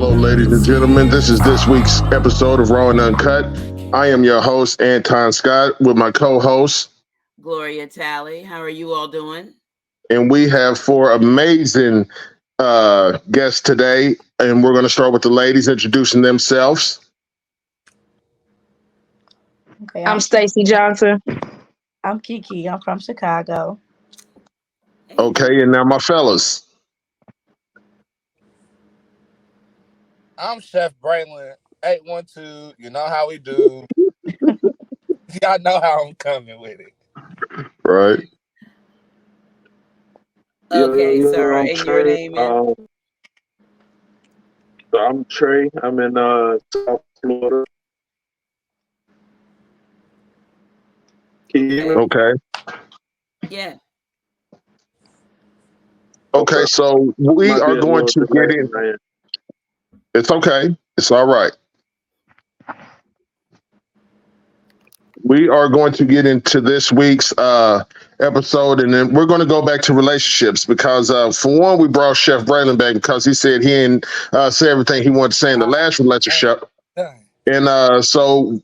Hello, ladies and gentlemen. This is this week's episode of Raw and Uncut. I am your host, Anton Scott, with my co-host, Gloria Talley. How are you all doing? and we have four amazing guests today. And we're going to start with the ladies introducing themselves. Okay, I'm Stacy Johnson. I'm Kiki. I'm from Chicago. Okay, and now my fellas. I'm Chef Braylon, 812. You know how we do. Y'all know how I'm coming with it. Right. Okay, Yo, sir. I'm And your Trey. name is? I'm Trey. I'm in South Florida. Can you hear me? Okay. Yeah. Okay, so we Might be are a going little to get delay, in. man. It's okay. It's all right. We are going to get into this week's episode, and then we're going to go back to relationships because, for one, we brought Chef Braylon back because he said he didn't say everything he wanted to say in the last relationship. And so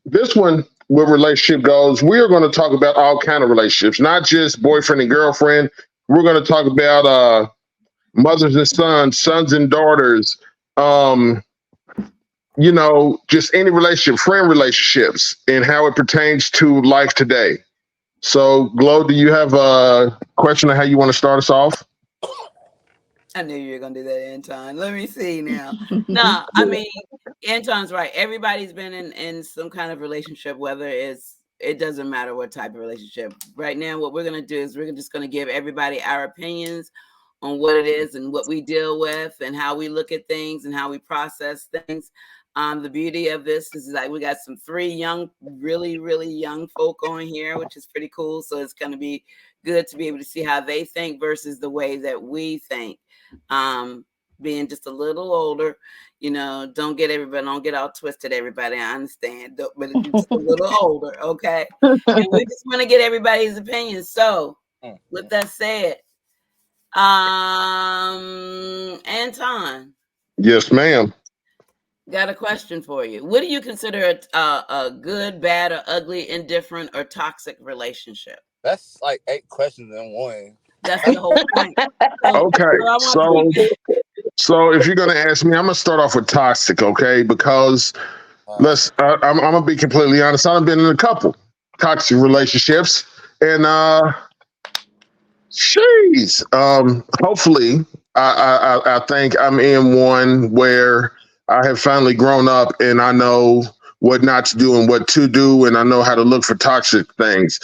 this one, where relationship goes, we are going to talk about all kind of relationships, not just boyfriend and girlfriend. We're going to talk about mothers and sons, sons and daughters, just any relationship, friend relationships, and how it pertains to life today. So, Glo, do you have a question on how you want to start us off? I knew you were going to do that, Anton. Let me see now. No, I mean, Anton's right. Everybody's been in some kind of relationship, whether it doesn't matter what type of relationship. Right now, what we're going to do is we're just going to give everybody our opinions on what it is and what we deal with and how we look at things and how we process things. The beauty of this is like we got some three young, really, really young folk on here, which is pretty cool. So it's going to be good to be able to see how they think versus the way that we think. Being just a little older, don't get all twisted, everybody. I understand, but it's just a little older, okay? And we just want to get everybody's opinion. So with that said, Anton. Yes, ma'am. Got a question for you. What do you consider a good, bad, or ugly, indifferent, or toxic relationship? That's like 8 questions in one. That's the whole point. Okay, so if you're going to ask me, I'm going to start off with toxic, okay? Because I'm going to be completely honest. I've been in a couple toxic relationships, and hopefully, I think I'm in one where I have finally grown up and I know what not to do and what to do, and I know how to look for toxic things.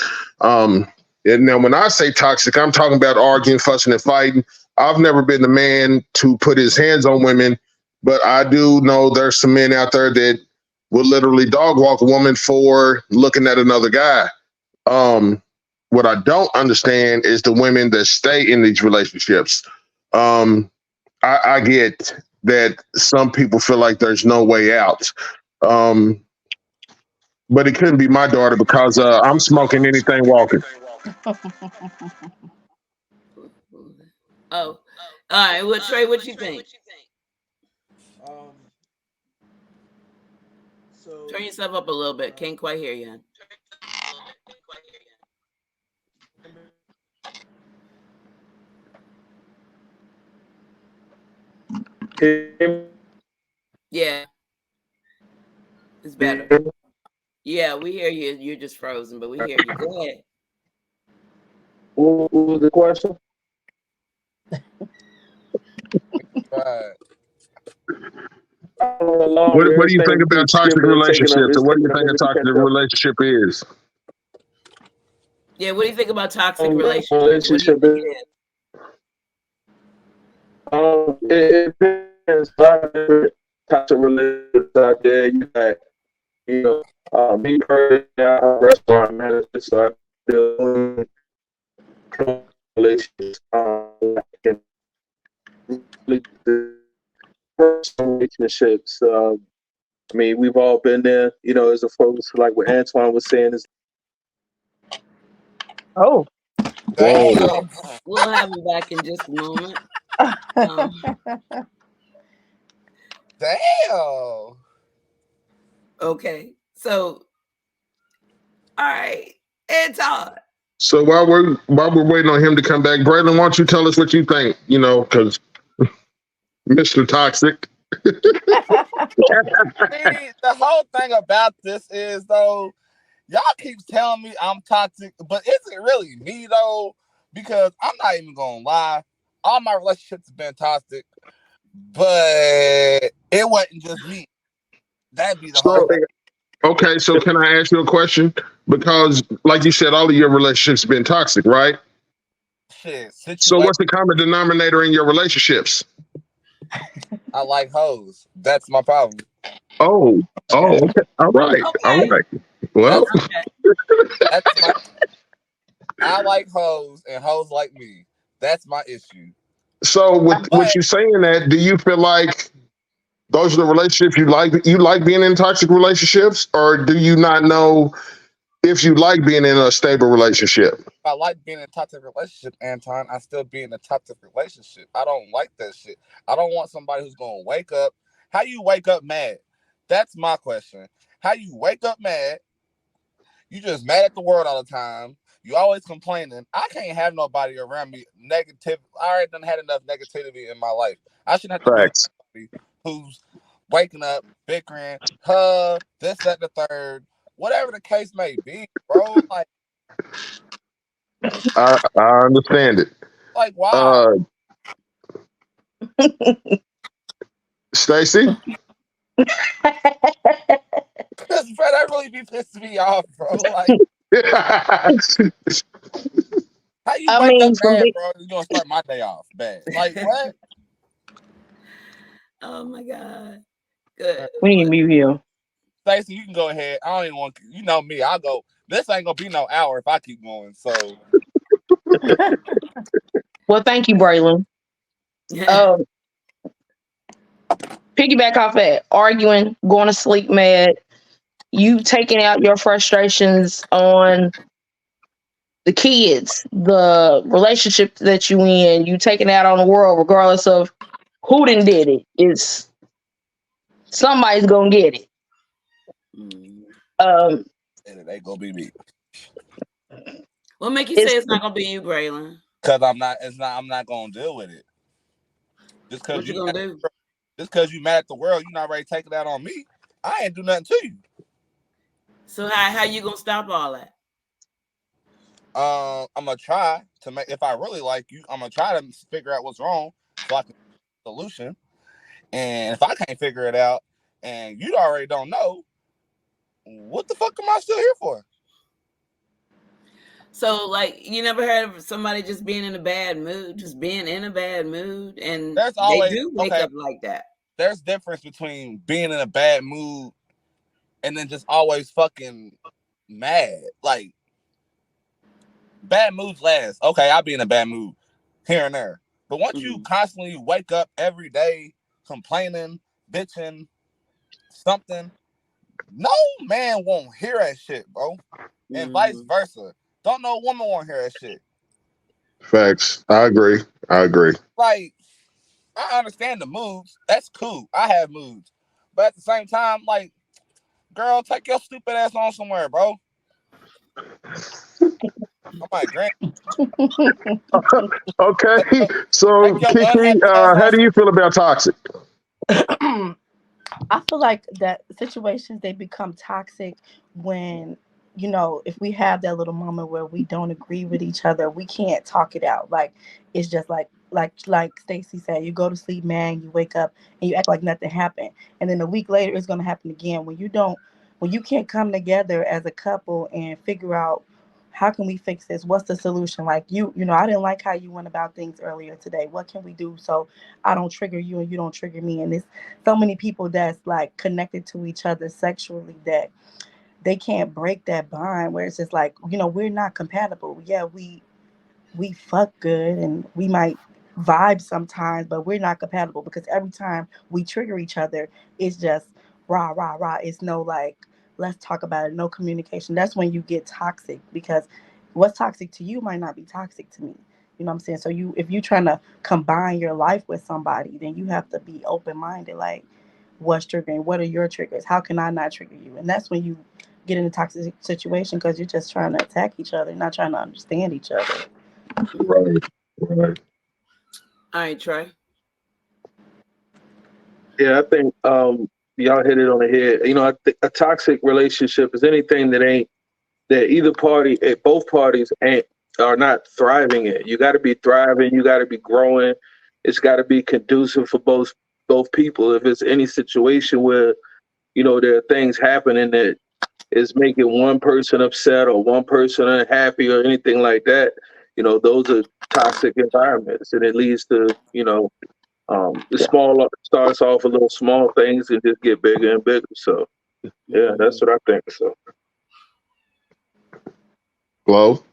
And now, when I say toxic, I'm talking about arguing, fussing, and fighting. I've never been the man to put his hands on women, but I do know there's some men out there that will literally dog walk a woman for looking at another guy. What I don't understand is the women that stay in these relationships. I get that some people feel like there's no way out. But it couldn't be my daughter because I'm smoking anything walking. Oh, all right. Well, Trey, what you think? Turn yourself up a little bit. Can't quite hear you. Yeah, it's better. Yeah, we hear you. You're just frozen, but we hear you. Go ahead. What was the question? What do you think about toxic relationships, or what do you think a toxic relationship is? Yeah, what do you think about toxic relationships? What do you think it is? It depends. A lot of different types of relationships out there. Me personally, I'm a restaurant manager, so I feel relationships. Personal relationships. We've all been there. As a focus, like what Antoine was saying, is Oh, we'll have him back in just a moment. Damn. Okay. So, all right. Anton. So while we're waiting on him to come back, Braylon, why don't you tell us what you think? You know, because Mr. Toxic. See, the whole thing about this is though, y'all keep telling me I'm toxic, but is it really me though? Because I'm not even gonna lie, all my relationships have been toxic, but it wasn't just me. That'd be the whole So thing. okay, so can I ask you a question? Because like you said, all of your relationships have been toxic, right? Shit, So situation. what's the common denominator in your relationships? I like hoes. That's my problem. Oh, okay. All right. All Okay. right. Well, That's Okay. that's my. I like hoes, and hoes like me. That's my issue. so with But you saying that, do you feel like those are the relationships you like? You like being in toxic relationships, or do you not know if you like being in a stable relationship? I like being in a toxic relationship, Anton. I still be in a toxic relationship. I don't like that shit. I don't want somebody who's gonna wake up. How you wake up mad? That's my question. How you wake up mad? You just mad at the world all the time. You always complaining. I can't have nobody around me negative. I already done had enough negativity in my life. I shouldn't have to be Facts. somebody who's waking up, bickering, this, that, the third, whatever the case may be, bro. I understand it. Like why? Uh, Stacy. Because bro, that really be pissing me off, bro. Like, how you I wake up mean, mad, bro? You gonna start my day off bad? Like what? Oh my God. Good. we need to mute him. Stacey, you can go ahead. I don't even want you know me. I'll go. This ain't gonna be no hour if I keep going. So Well, thank you, Braylon. Um, piggyback off that, arguing, going to sleep mad, you taking out your frustrations on the kids, the relationship that you in, you taking out on the world, regardless of who done did it. It's somebody's gonna get it. Mm. Um, and it ain't gonna be me. What make you it's say it's not gonna be you, Braylon? Cause I'm not. It's not. I'm not gonna deal with it. Just cause What you you. gonna do? Just cause you mad at the world, you not ready to take it out on me. I ain't do nothing to you. So how you gonna stop all that? I'm gonna try to make. If I really like you, I'm gonna try to figure out what's wrong so I can solution. And if I can't figure it out, and you already don't know, what the fuck am I still here for? So like you never heard of somebody just being in a bad mood, just being in a bad mood, and There's they always do wake okay. up like that. There's difference between being in a bad mood and then just always fucking mad. Like bad moods last. Okay, I'll be in a bad mood here and there. But once you constantly wake up every day complaining, bitching, something, no man won't hear that shit, bro. And vice versa. Don't no woman want to hear that shit. Facts. I agree. I agree. Like, I understand the moods. That's cool. I have moods. But at the same time, like, girl, take your stupid ass on somewhere, bro. I'm like, Grant, Okay. take So your Kiki, unhappy ass on how do somewhere. you feel about toxic? I feel like that situations they become toxic when, you know, if we have that little moment where we don't agree with each other, we can't talk it out. Like it's just like Stacy said, you go to sleep, man, you wake up and you act like nothing happened, and then a week later it's gonna happen again when you can't come together as a couple and figure out how can we fix this? What's the solution? Like you know, I didn't like how you went about things earlier today. What can we do so I don't trigger you and you don't trigger me? And it's so many people that's like connected to each other sexually that they can't break that bond where it's just like, you know, we're not compatible. Yeah, we fuck good and we might vibe sometimes, but we're not compatible because every time we trigger each other, it's just rah, rah, rah. It's no like, let's talk about it, no communication. That's when you get toxic because what's toxic to you might not be toxic to me. You know what I'm saying? So if you're trying to combine your life with somebody, then you have to be open minded. Like, what's triggering, what are your triggers, how can I not trigger you? And that's when you get in a toxic situation, because you're just trying to attack each other, not trying to understand each other. Right. Right. All right, Trey. Yeah, I think y'all hit it on the head. You know, I think a toxic relationship is anything that either party, both parties are not thriving in. You got to be thriving. You got to be growing. It's got to be conducive for both people. If it's any situation where there are things happening that is making one person upset or one person unhappy or anything like that, those are toxic environments, and it leads to the small starts off with little small things and just get bigger and bigger. So yeah, that's what I think. So. Flo?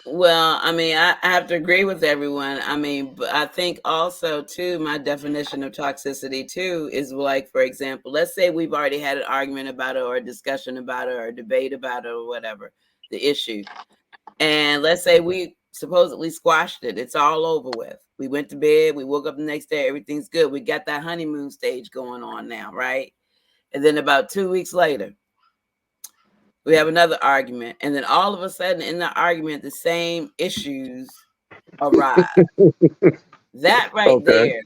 Well, I mean, I have to agree with everyone. I mean, but I think also too, my definition of toxicity too is like, for example, let's say we've already had an argument about it or a discussion about it or a debate about it or whatever, the issue. And let's say we supposedly squashed it. It's all over with. We went to bed. We woke up the next day. Everything's good. We got that honeymoon stage going on now, right? And then about 2 weeks later, we have another argument. And then all of a sudden in the argument, the same issues arise. That right there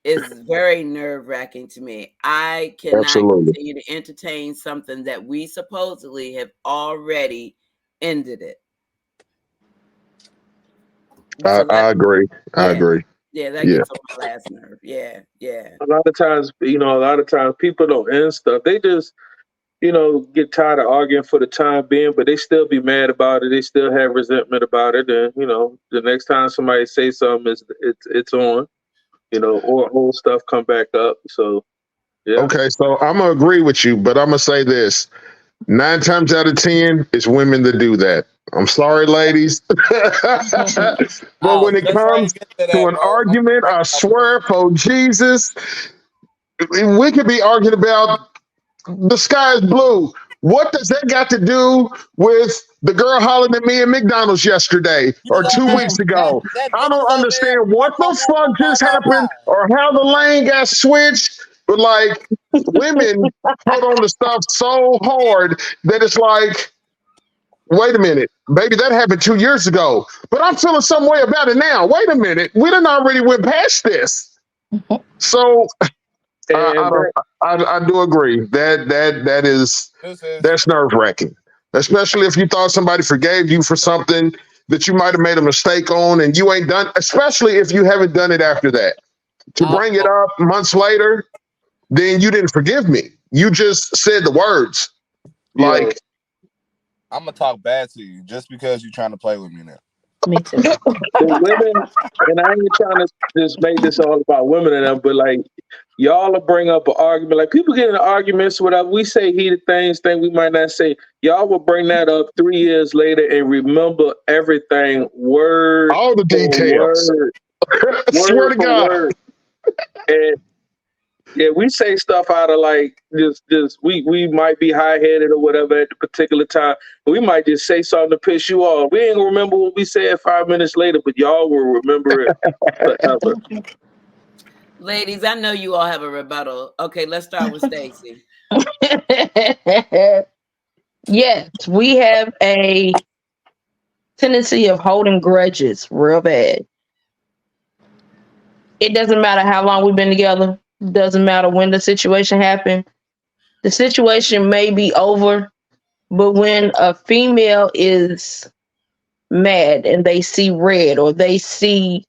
is very nerve-wracking to me. I cannot continue to entertain something that we supposedly have already ended it. So I agree. I agree. Yeah, that gets on my last nerve. Yeah. A lot of times people don't end stuff. They just, get tired of arguing for the time being, but they still be mad about it. They still have resentment about it. And, the next time somebody says something, it's on, or old stuff come back up. So, yeah. Okay, so I'm going to agree with you, but I'm going to say this. 9 times out of 10, it's women that do that. I'm sorry, ladies. But when it comes to an argument, I swear, for Jesus, we could be arguing about the sky is blue. What does that got to do with the girl hollering at me at McDonald's yesterday or 2 weeks ago? I don't understand what the fuck just happened or how the lane got switched. But like, women put on the stuff so hard that it's like, wait a minute, baby, that happened 2 years ago, but I'm feeling some way about it now. Wait a minute, we done already went past this. So I do agree that's nerve-wracking, especially if you thought somebody forgave you for something that you might have made a mistake on and you ain't done, especially if you haven't done it after that. To bring it up months later, then you didn't forgive me. You just said the words. Like, I'm gonna talk bad to you just because you're trying to play with me now. Me too. The women, and I ain't trying to just make this all about women and them, but like y'all will bring up an argument. Like people get in arguments, whatever. We say heated things we might not say. Y'all will bring that up 3 years later and remember everything word, all the details. Word, swear to God. Word. And yeah, we say stuff out of like just we might be high headed or whatever at the particular time. But we might just say something to piss you off. We ain't gonna remember what we said 5 minutes later, but y'all will remember it forever. Ladies, I know you all have a rebuttal. Okay, let's start with Stacey. Yes, we have a tendency of holding grudges real bad. It doesn't matter how long we've been together. Doesn't matter when the situation happened. The situation may be over, but when a female is mad and they see red or they see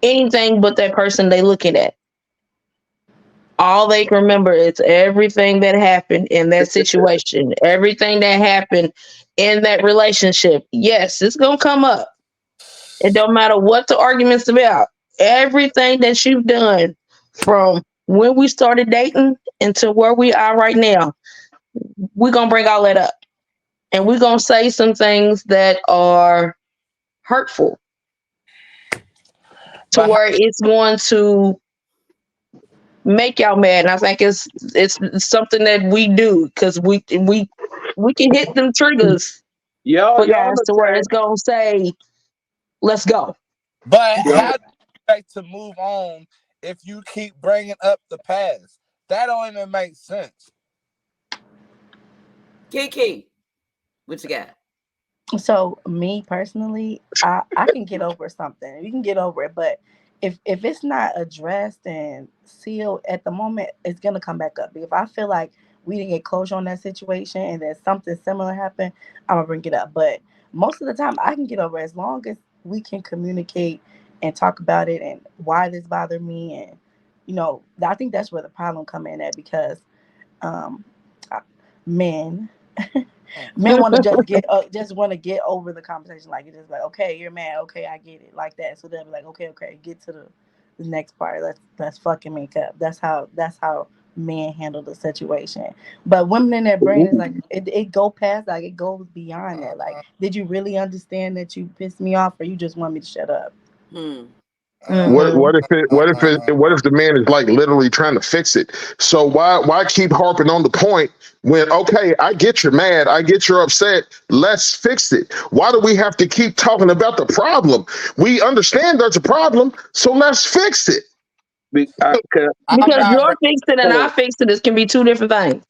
anything but that person they looking at, all they can remember is everything that happened in that situation, everything that happened in that relationship. Yes, it's gonna come up. It don't matter what the argument's about. Everything that you've done from when we started dating until where we are right now, we're going to bring all that up. And we're going to say some things that are hurtful to where it's going to make y'all mad. And I think it's something that we do because we can hit them triggers for guys to where it's going to say, let's go. But how do you expect to move on if you keep bringing up the past? That don't even make sense. Kiki, what you got? So me personally, I can get over something. You can get over it, but if it's not addressed and sealed at the moment, it's gonna come back up. If I feel like we didn't get closure on that situation and then something similar happened, I'm gonna bring it up. But most of the time, I can get over it as long as we can communicate and talk about it and why this bothered me, and I think that's where the problem come in at, because um, men. Men want to just want to get over the conversation, like it's just like, okay, you're mad, okay, I get it, like that. So they'll be like, okay, get to the next part. Let's fucking make up. That's how men handle the situation. But women in their brain is like it go past, like it goes beyond that. Like, did you really understand that you pissed me off, or you just want me to shut up? What if the man is like literally trying to fix it? So why keep harping on the point when, okay, I get you're mad, I get you're upset, let's fix it. Why do we have to keep talking about the problem? We understand there's a problem, so let's fix it. Because your fixing and I fixing this can be two different things.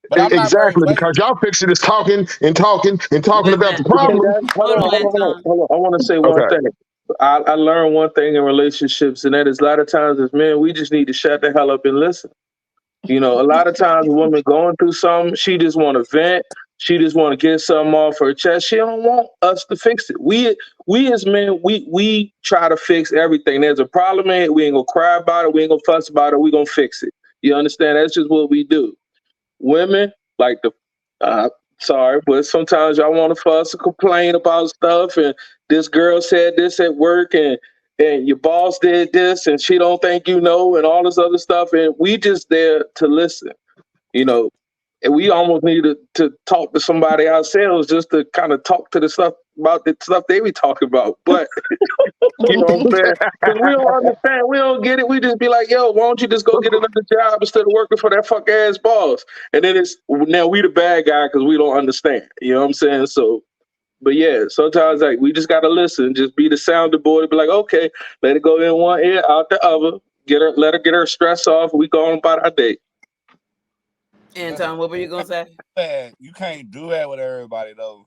But I'm not exactly, because y'all fixing is talking and talking and talking about the problem. Hold on. I want to say one thing. I learned one thing in relationships, and that is a lot of times as men, we just need to shut the hell up and listen. A lot of times a woman going through something, she just want to vent. She just want to get something off her chest. She don't want us to fix it. We as men, we try to fix everything. There's a problem in it. We ain't gonna cry about it. We ain't gonna fuss about it. We gonna fix it. You understand? That's just what we do. Women like sorry, but sometimes y'all want to fuss and complain about stuff. And this girl said this at work, and your boss did this, and she don't think and all this other stuff. And we just there to listen, and we almost need to talk to somebody ourselves just to kind of talk to the stuff about the stuff they be talking about. But you know what I'm saying? Because we don't understand, we don't get it. We just be like, yo, why don't you just go get another job instead of working for that fuck ass boss? And then now we the bad guy because we don't understand. You know what I'm saying? So, but yeah, sometimes like we just gotta listen, just be the sounding board, be like, okay, let it go in one ear, out the other, let her get her stress off, we go on about our day. Anton, what were you gonna say? You can't do that with everybody though.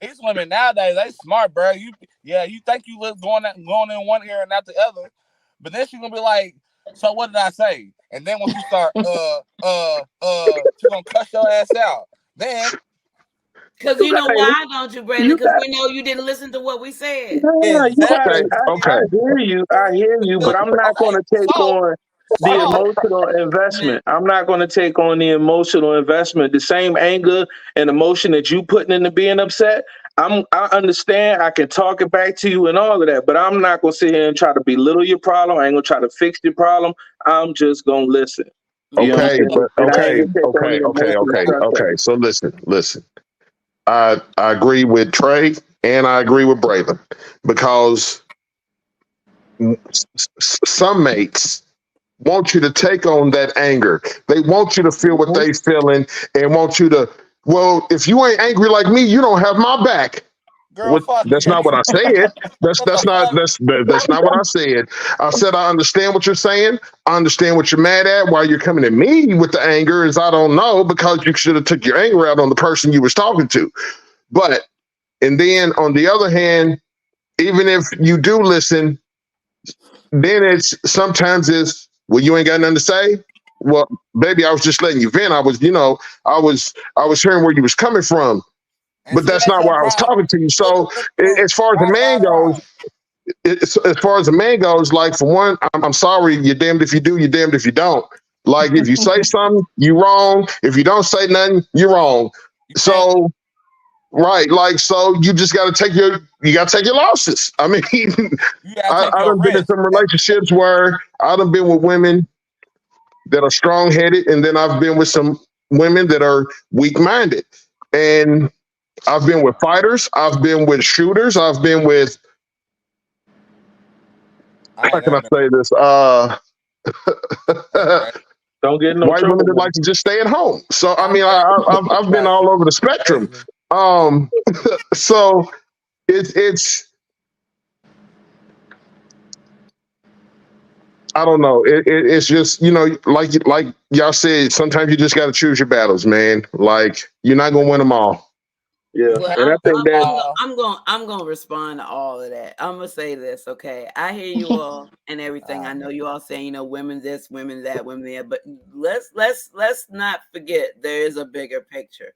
These women nowadays, they smart, bro. You think you look going in one ear and out the other, but then she's gonna be like, so what did I say? And then once you start she's gonna cuss your ass out. Then because why don't you, Brandon? Because we know you didn't listen to what we said. Yeah, exactly. I hear you, but I'm not going to take on the emotional investment. I'm not going to take on the emotional investment. The same anger and emotion that you putting into being upset, I understand. I can talk it back to you and all of that, but I'm not going to sit here and try to belittle your problem. I ain't going to try to fix your problem. I'm just going to listen. Okay. So listen. I agree with Trey and I agree with Braylon, because some mates want you to take on that anger. They want you to feel what they feeling and want you to, well, if you ain't angry like me, you don't have my back. Girl, that's not what I said. That's not what I said. I said I understand what you're saying. I understand what you're mad at. Why you're coming at me with the anger is I don't know, because you should have took your anger out on the person you was talking to. But and then on the other hand, even if you do listen, then sometimes well, you ain't got nothing to say. Well, baby, I was just letting you vent. I was hearing where you was coming from. But that's not why I was talking to you. So as far as the man goes, like, for one, I'm sorry, you're damned if you do, you're damned if you don't. Like, if you say something, you're wrong. If you don't say nothing, you're wrong. So, right, like, so you just got to take your losses. I mean, I done been in some relationships where I done been with women that are strong-headed, and then I've been with some women that are weak-minded. And I've been with fighters. I've been with shooters. I've been with, how can I say this? Don't get no white trouble. women that like to just stay at home. So, I mean, I've been all over the spectrum. So it's I don't know. It's just, like y'all said, sometimes you just got to choose your battles, man. Like you're not gonna win them all. Yeah, Well, and I think that I'm gonna respond to all of that. I'm gonna say this, okay? I hear you all and everything. I know you all saying, women this, women that, women that, but let's not forget there is a bigger picture.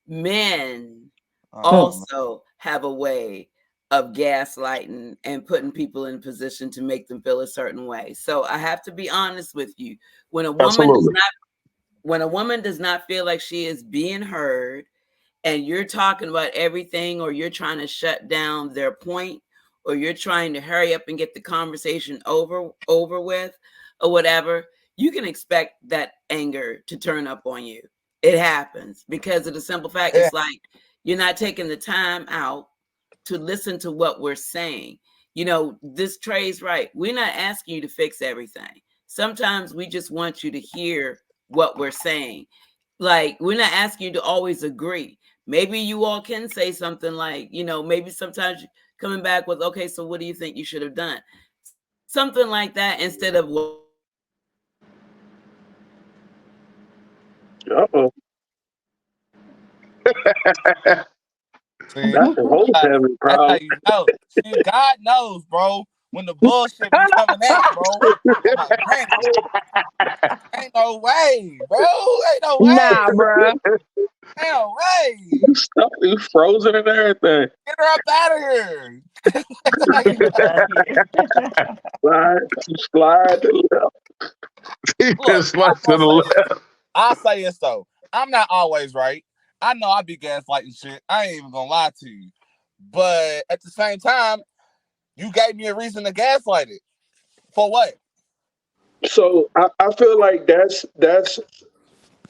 Men also have a way of gaslighting and putting people in position to make them feel a certain way. So I have to be honest with you. When a woman Absolutely. does not feel like she is being heard, and you're talking about everything, or you're trying to shut down their point, or you're trying to hurry up and get the conversation over with, or whatever, you can expect that anger to turn up on you. It happens because of the simple fact it's like you're not taking the time out to listen to what we're saying. This Trey's right. We're not asking you to fix everything. Sometimes we just want you to hear what we're saying. Like, we're not asking you to always agree. Maybe you all can say something like, maybe sometimes coming back with, okay, so what do you think you should have done? Something like that instead of what. uh-oh, See, that's a whole family that's how problem. you know. See, God knows, bro, when the bullshit be coming out, bro. I'm like, damn, ain't no way, bro. Ain't no Nah, way. bruh. Ain't no way. Stuff is frozen and everything. Get her up out of here. Slide, slide to the left. He Look, just like to the left. I'll say this though. I'm not always right. I know I be gaslighting shit. I ain't even gonna lie to you. But at the same time, you gave me a reason to gaslight it. For what? So I feel like that's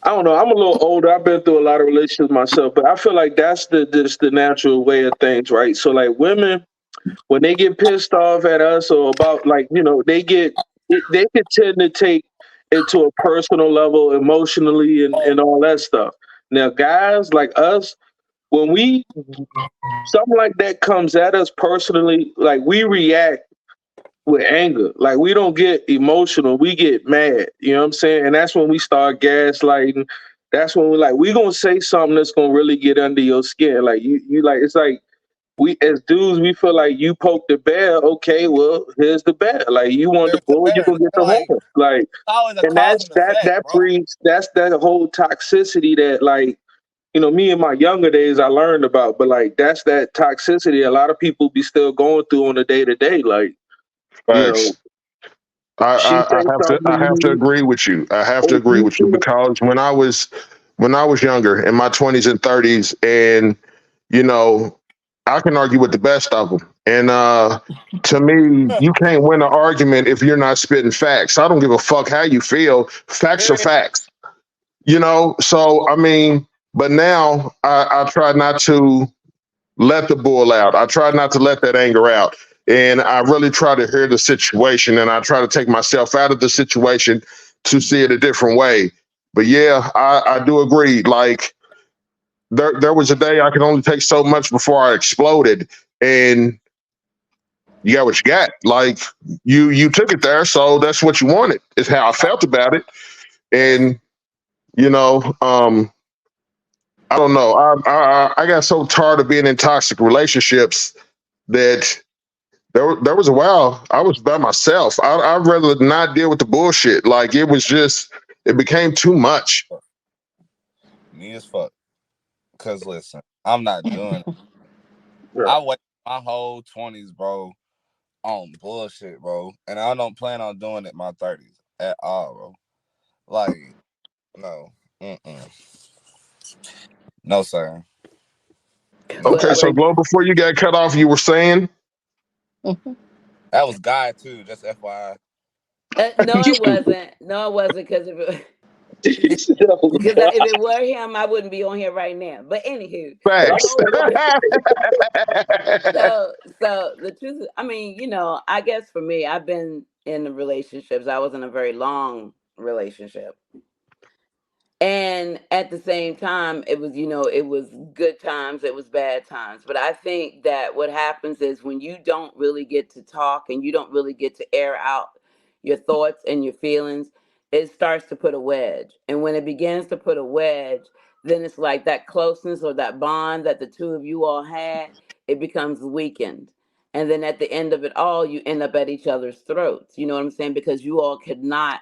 I don't know. I'm a little older. I've been through a lot of relationships myself, but I feel like that's the natural way of things, right? So like women, when they get pissed off at us or about like they can tend to take it to a personal level emotionally and all that stuff. Now guys like us, when we something like that comes at us personally, like we react with anger. Like we don't get emotional, we get mad. You know what I'm saying? And that's when we start gaslighting. That's when we gonna say something that's gonna really get under your skin. Like you like it's like we as dudes we feel like you poked the bear. Okay, well here's the bear. Like you want the There's the bull, you bear. gonna get the Like, horn. Like it's always a and cause and effect, that bro. breeds that's that whole toxicity that like me in my younger days I learned about, but like that's that toxicity a lot of people be still going through on a day to day. Like, you know, Facts. she I say something I to have to you, agree with you. I have to or agree you with you feel because when I was younger, in my 20s and 30s, and you know, I can argue with the best of them. And to me, you can't win an argument if you're not spitting facts. I don't give a fuck how you feel. Facts are Period. facts. So I mean, but now I try not to let the bull out. I try not to let that anger out. And I really try to hear the situation and I try to take myself out of the situation to see it a different way. But yeah, I do agree. Like there was a day I could only take so much before I exploded. And you got what you got. Like you took it there, so that's what you wanted. Is how I felt about it. And you know, I don't know. I got so tired of being in toxic relationships that there was a while I was by myself. I'd rather not deal with the bullshit. Like it became too much. Me as fuck. Cause listen, I'm not doing it. yeah. I wait my whole 20s, bro, on bullshit, bro. And I don't plan on doing it in my 30s at all, bro. Like, no. Mm-mm. No, sir. No. Okay, so Well, Glow, before you got cut off, you were saying That was Guy too, just FYI. No, it wasn't. No, it wasn't because if it, So, if it were him, I wouldn't be on here right now. But anywho, the facts. whole so the truth is, I mean, I guess for me, I've been in the relationships. I was in a very long relationship. And at the same time, it was good times, it was bad times. But I think that what happens is when you don't really get to talk and you don't really get to air out your thoughts and your feelings, it starts to put a wedge. And when it begins to put a wedge, then it's like that closeness or that bond that the two of you all had, it becomes weakened. And then at the end of it all, you end up at each other's throats. You know what I'm saying? Because you all could not,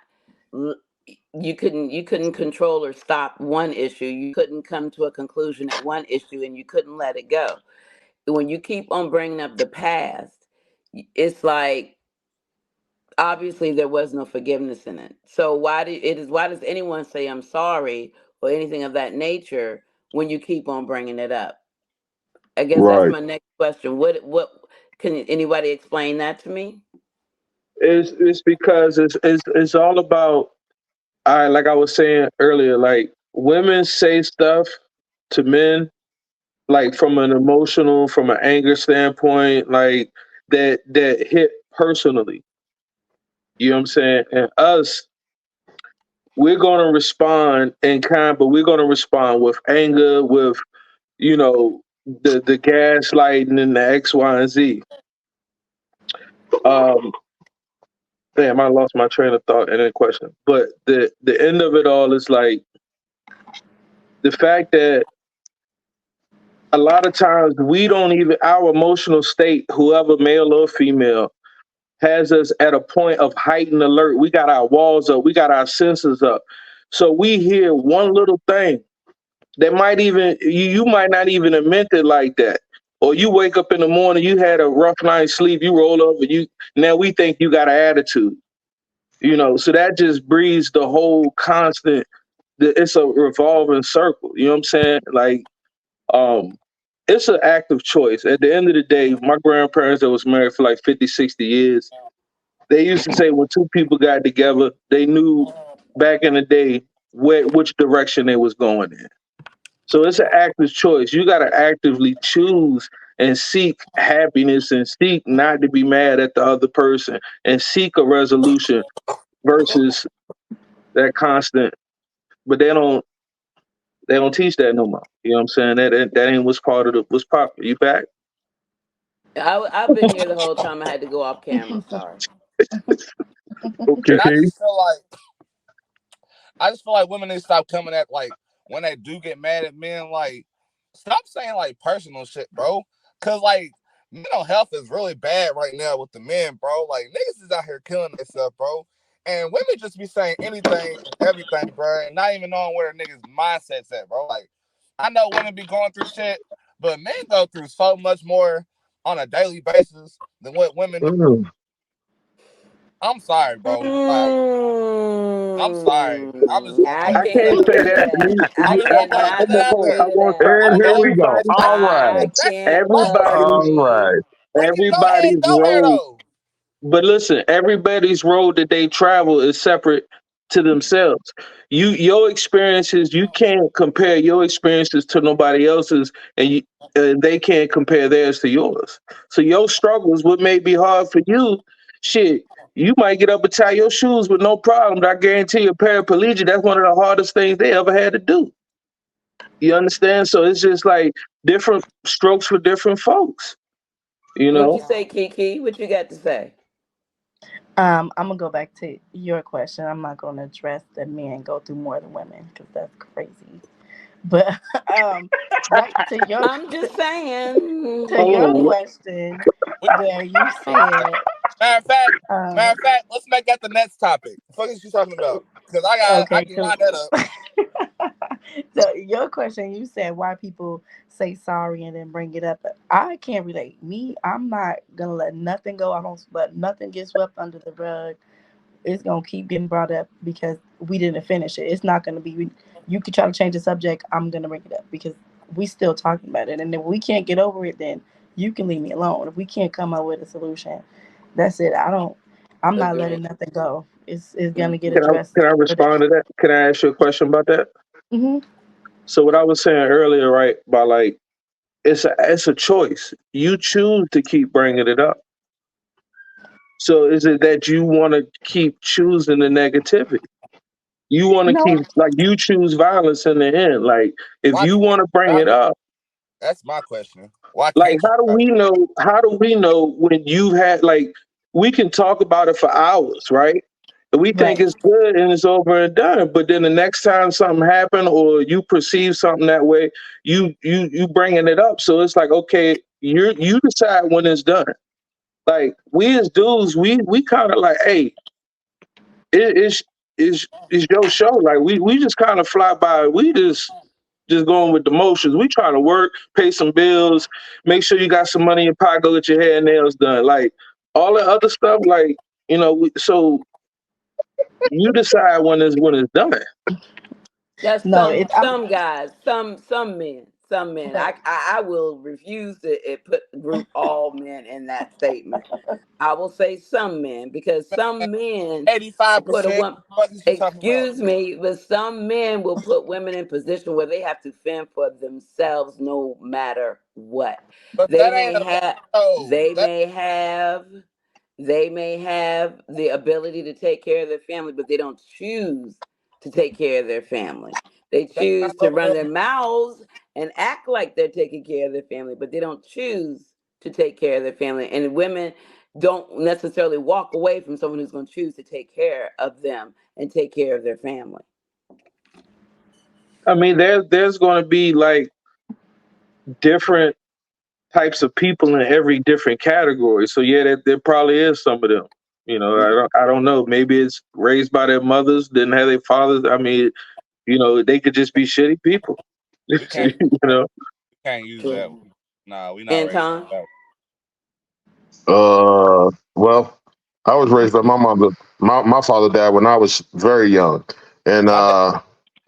you couldn't control or stop one issue. You couldn't come to a conclusion at one issue, and you couldn't let it go. When you keep on bringing up the past, it's like obviously there was no forgiveness in it. So why does anyone say I'm sorry or anything of that nature when you keep on bringing it up? I guess that's Right. my next question. What can anybody explain that to me? It's because it's all about, like I was saying earlier, like women say stuff to men like from an emotional, from an anger standpoint, like that hit personally. You know what I'm saying? And us, we're gonna respond in kind, but we're gonna respond with anger, with the gaslighting and the X, Y, and Z. Um, Damn, I lost my train of thought and then question. But the end of it all is like the fact that a lot of times we don't even, our emotional state, whoever male or female, has us at a point of heightened alert. We got our walls up, we got our senses up. So we hear one little thing that might even you might not even have meant it like that. Or you wake up in the morning, you had a rough night's sleep, you roll over, you now we think you got an attitude. So that just breeds the whole constant. It's a revolving circle. You know what I'm saying? Like, it's an active choice. At the end of the day, my grandparents that was married for like 50, 60 years, they used to say when two people got together, they knew back in the day which direction they was going in. So it's an active choice. You got to actively choose and seek happiness and seek not to be mad at the other person and seek a resolution versus that constant. But they don't teach that no more. You know what I'm saying? That ain't what's part of what's popular. You back? I've been here the whole time. I had to go off camera. Sorry. Okay. And I just feel like women need to stop coming at like when they do get mad at men, like stop saying like personal shit, bro. Cause like mental health is really bad right now with the men, bro. Like niggas is out here killing themselves, bro. And women just be saying anything and everything, bro, and not even knowing where a niggas mindset's at, bro. Like I know women be going through shit, but men go through so much more on a daily basis than what women do. Mm. I'm sorry, bro. Like I'm sorry. I'm just gonna I I like put can't can't that. say agree to that. that. I'm I just gonna put cannot that out agree I there. to want that. to And I'm here just we go. everybody. All right. I that's it, cannot bro. Everybody's All agree. right. We can go ahead and everybody's go there road. though. But listen, everybody's road that they travel is separate to themselves. Your experiences, you can't compare your experiences to nobody else's, and they can't compare theirs to yours. So your struggles, what may be hard for you, shit, you might get up and tie your shoes with no problem. But I guarantee you, a paraplegic, that's one of the hardest things they ever had to do. You understand? So it's just like different strokes for different folks. You What know. you say, Kiki? What you got to say? I'm gonna go back to your question. I'm not gonna address that men go through more than women because that's crazy. But um, back to your I'm just saying. to your Oh, question, We, where you said, matter of fact, um, let's make that the next topic. The fuck is you talking about? Because I okay, can line that up. so your question, you said why people say sorry and then bring it up. I can't relate. Me, I'm not gonna let nothing go. I don't let nothing get swept under the rug. It's gonna keep getting brought up because we didn't finish it. It's not gonna be. You could try to change the subject. I'm gonna bring it up because we still talking about it. And if we can't get over it, then you can leave me alone. If we can't come up with a solution, that's it. I'm not Agree. letting nothing go. It's gonna get can I addressed. can I respond to that? Can I ask you a question about that? Mm-hmm. So what I was saying earlier, right? By like, it's a choice. You choose to keep bringing it up. So is it that you want to keep choosing the negativity? You want to No, keep like you choose violence in the end. Like if Why you can't want to you bring stop it it? up, That's my question. Why like can't you how do stop we it? know? How do we know when you've had like we can talk about it for hours, right? We think Right. it's good and it's over and done. But then the next time something happen or you perceive something that way, you bringing it up. So it's like, okay, you decide when it's done. Like we as dudes, we kind of like, hey, it's it's your show. Like we just kind of fly by. We just going with the motions. We trying to work, pay some bills, make sure you got some money in your pocket, go get your hair and nails done. Like all the other stuff, like so you decide when it's done. That's No, some guys, some men, some men. right. I will refuse to put group all men in that statement. I will say some men because some men will put a 85%. woman. What is you talking about? Excuse me, but some men will put women in position where they have to fend for themselves no matter what. But They that ain't may a man have. show. They may have. They may have the ability to take care of their family, but they don't choose to take care of their family. They That's choose not to no run real their mouths and act like they're taking care of their family, but they don't choose to take care of their family. And women don't necessarily walk away from someone who's going to choose to take care of them and take care of their family. I mean, there's going to be like different types of people in every different category. So yeah, there probably is some of them. I don't know. Maybe it's raised by their mothers, didn't have their fathers. I mean, they could just be shitty people. we can't you know, we can't use True. that. Nah, we not raised Anton? like Well, I was raised by my mother. My father died when I was very young, and that. My dad.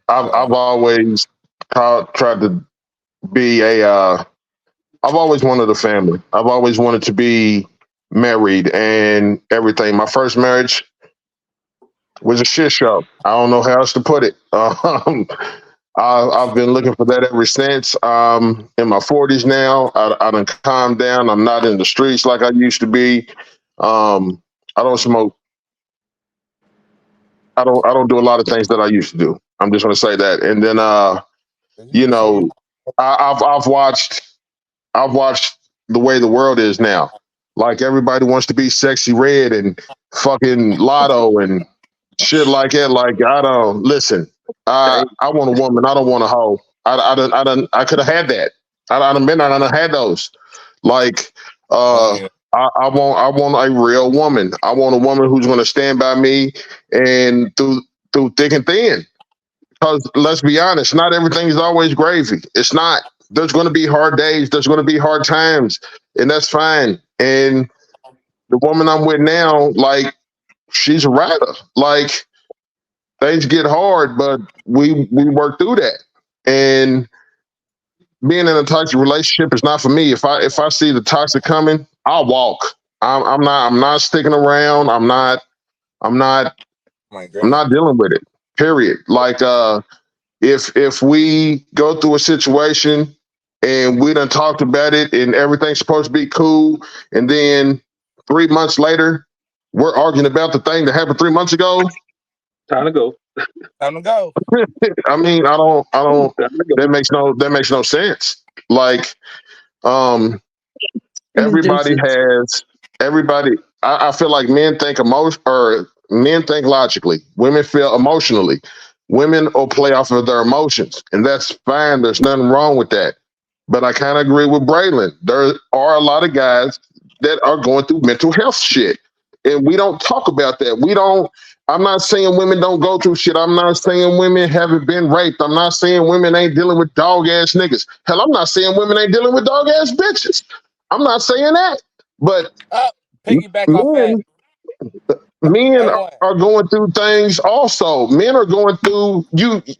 I've always tried to be a. I've always wanted a family. I've always wanted to be married and everything. My first marriage was a shit show. I don't know how else to put it. I've been looking for that ever since. In my 40s now. I done calmed down. I'm not in the streets like I used to be. I don't smoke. I don't do a lot of things that I used to do. I'm just gonna say that. And then you So you know, I've watched the way the world is now. Like everybody wants to be sexy red and fucking lotto and shit like that. Like I don't listen. hey, I want a woman. I don't want a hoe. I could have had that. I done been. I done had those. Like don't uh, need it. I want a real woman. I want a woman who's going to stand by me and through thick and thin. Because let's be honest, not everything is always gravy. It's not. There's going to be hard days. There's going to be hard times, and that's fine. And the woman I'm with now, like, she's a rider. Like, things get hard, but we work through that. And being in a toxic relationship is not for me. If I see the toxic coming, I'll walk. I'm not sticking around. I'm not My I'm grandma. not dealing with it. Period. Like if we go through a situation and we done talked about it and everything's supposed to be cool, and then 3 months later we're arguing about the thing that happened 3 months ago. time to go. Time to go. I mean, I don't. Time to go. That makes no sense. Like, um, The everybody deuces. has everybody. I feel like men think logically. Women feel emotionally. Women will play off of their emotions, and that's fine. There's nothing wrong with that. But I kind of agree with Braylon. There are a lot of guys that are going through mental health shit, and we don't talk about that. We don't. I'm not saying women don't go through shit. I'm not saying women haven't been raped. I'm not saying women ain't dealing with dog ass niggas. Hell, I'm not saying women ain't dealing with dog ass bitches. I'm not saying that. But Oh, piggyback off that. men men Everyone. are going through things also. Men are going through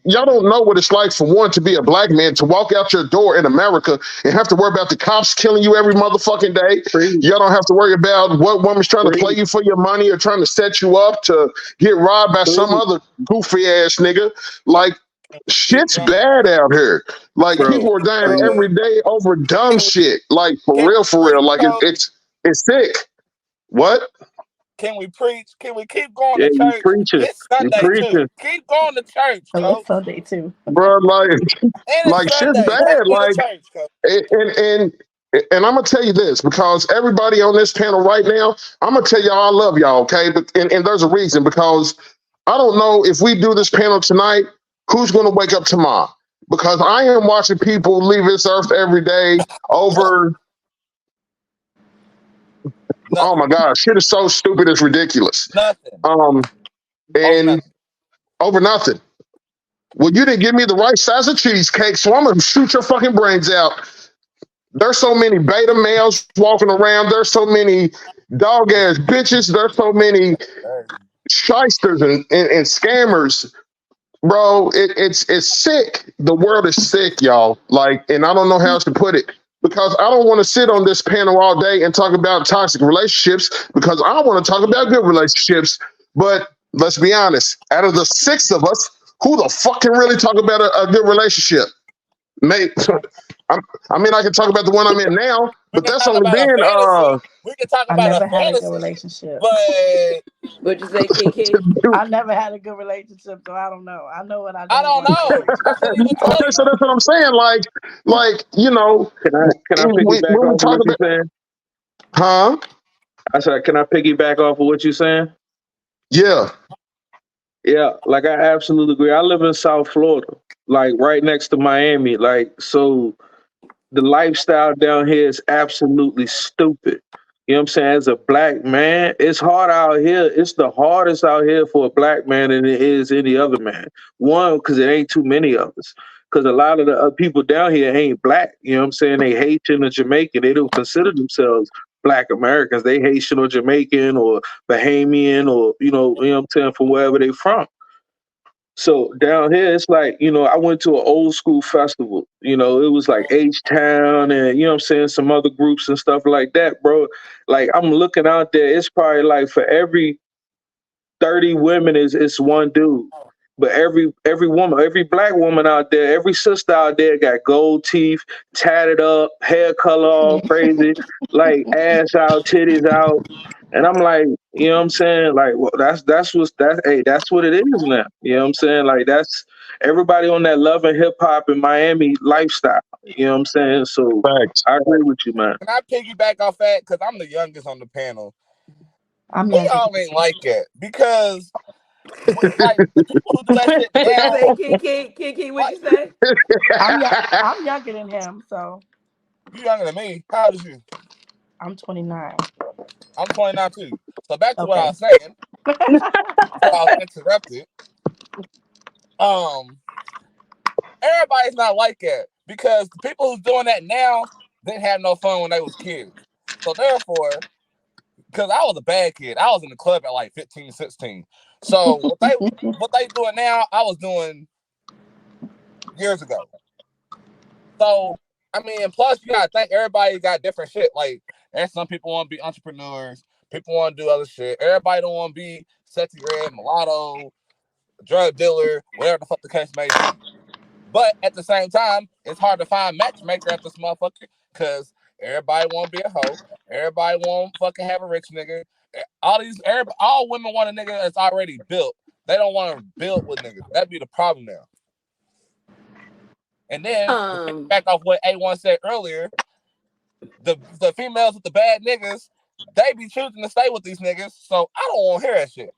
y'all don't know what it's like for one to be a black man to walk out your door in America and have to worry about the cops killing you every motherfucking day. Free, Y'all don't have to worry about what woman's trying to play free, you for your money or trying to set you up to get robbed by some free, other goofy ass nigga. Like, Keep shit's going. bad out here. Like, bro. people are dying So Free. every day over dumb can we shit. Like, for can real, for we preach real. Like, though? it's sick. What? Can we preach? Can we keep going Yeah, to you church? preaching. It's You Sunday too. preaching. Keep going to church, Oh, it's coach. Sunday too. Bro, like And it's like shit's Sunday. Take bad. me to Like church, coach. and and I'm gonna tell you this because everybody on this panel right now, I'm gonna tell y'all I love y'all, okay? But and there's a reason because I don't know if we do this panel tonight, who's gonna wake up tomorrow? Because I am watching people leave this earth every day over. Nothing. Oh my God, shit is so stupid, it's ridiculous. Nothing. And nothing. over nothing. Well, you didn't give me the right size of cheesecake, so I'm gonna shoot your fucking brains out. There's so many beta males walking around. There's so many dog ass bitches. There's so many shysters and scammers, bro. It's sick. The world is sick, y'all. Like, and I don't know how else to put it because I don't want to sit on this panel all day and talk about toxic relationships because I want to talk about good relationships. But let's be honest. Out of the 6 of us, who the fuck can really talk about a good relationship? Mate, I mean, I can talk about the one I'm in now, but that's only been we can talk I about never a had a good fantasy, relationship. but What'd you say, Kiki? I never had a good relationship, so I don't know. I know what I I don't know. I couldn't even tell okay, you. so that's what I'm saying. Like you know, Can I piggyback when we off of talk what you're about, saying? huh? I said, can I piggyback off of what you're saying? Yeah, Yeah, like I absolutely agree. I live in South Florida, like right next to Miami. Like, so the lifestyle down here is absolutely stupid. You know what I'm saying? As a black man, it's hard out here. It's the hardest out here for a black man than it is any other man. One, because it ain't too many of us. Because a lot of the people down here ain't black. You know what I'm saying? They Haitian or Jamaican. They don't consider themselves black Americans. They Haitian or Jamaican or Bahamian or, you know what I'm saying, from wherever they from. So down here, it's like, I went to an old school festival. It was like H-Town and, you know what I'm saying, some other groups and stuff like that, bro. Like, I'm looking out there, it's probably like for every 30 women is one dude. But every woman, every black woman out there, every sister out there got gold teeth, tatted up, hair color all crazy, like ass out, titties out. And I'm like, you know what I'm saying? Like, well, that's what it is now. You know what I'm saying? Like, that's everybody on that love and hip hop in Miami lifestyle. You know what I'm saying? So facts. I agree with you, man. Can I piggyback off that? Because I'm the youngest on the panel. I'm We young. all ain't like that because, like, the people who do that shit What'd you now. say, Kiki? What'd you say? I'm younger than him, so You younger than me. How old is you? I'm 29. I'm 29 too. So back to what I Okay. was saying. Before I was interrupted. Everybody's not like that because the people who's doing that now didn't have no fun when they was kids. So therefore, because I was a bad kid, I was in the club at like 15, 16. So what they doing now, I was doing years ago. So I mean, and plus you gotta think everybody got different shit. Like, there's some people want to be entrepreneurs, people want to do other shit. Everybody don't want to be sexy red, mulatto, drug dealer, whatever the fuck the case may be. But at the same time, it's hard to find matchmaker at this motherfucker because everybody want to be a hoe. Everybody want to fucking have a rich nigga. All women want a nigga that's already built. They don't want to build with niggas. That'd be the problem now. And then back off what A1 said earlier, the females with the bad niggas, they be choosing to stay with these niggas. So I don't want to hear that shit.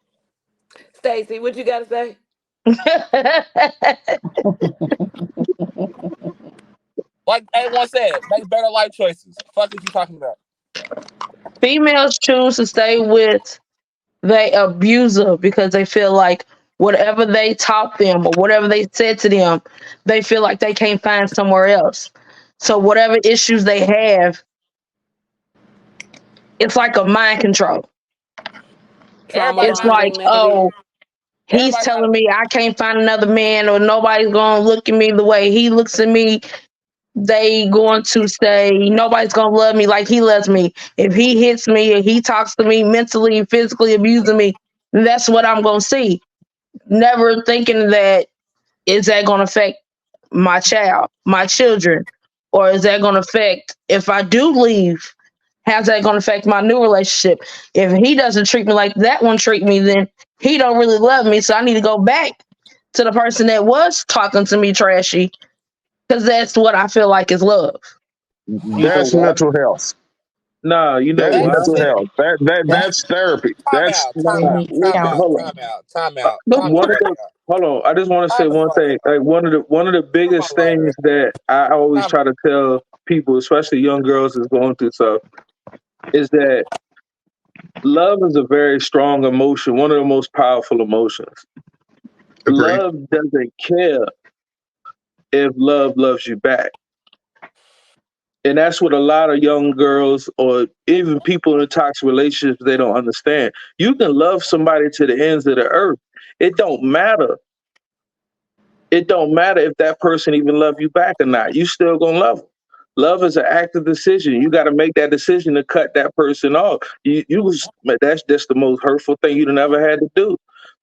Stacey, what you gotta say? Like A1 said, make better life choices. Fuck is you talking about? Females choose to stay with the abuser because they feel like whatever they taught them or whatever they said to them, they feel like they can't find somewhere else. So whatever issues they have, it's like a mind control. Trauma It's bonding, like, maybe. oh, he's Everybody telling me I can't find another man or nobody's gonna look at me the way he looks at me. They going to say nobody's gonna love me like he loves me. If he hits me or he talks to me mentally and physically abusing me, that's what I'm gonna see. Never thinking that is that gonna affect my child, my children, or is that gonna affect if I do leave? How's that gonna affect my new relationship? If he doesn't treat me like that one treat me, then he don't really love me. So I need to go back to the person that was talking to me trashy because that's what I feel like is love. You know That's why? mental health. Nah, you know That's why? mental That's health. That's That's therapy. time That's out, they time Nah, out, need time counsel. out, hold on. time out, time out, time the One of fuck the out. hold on. I just want to say Time the one fuck thing. out. Like one of the biggest Come on, things Larry. that I always Time try to tell people, especially young girls that's going through stuff, is that love is a very strong emotion, one of the most powerful emotions. agreed. Love doesn't care if love loves you back. And that's what a lot of young girls or even people in toxic relationships, they don't understand. You can love somebody to the ends of the earth. It don't matter. It don't matter if that person even love you back or not. You still gonna love them. Love is an active decision. You got to make that decision to cut that person off. That's just the most hurtful thing you'd ever had to do.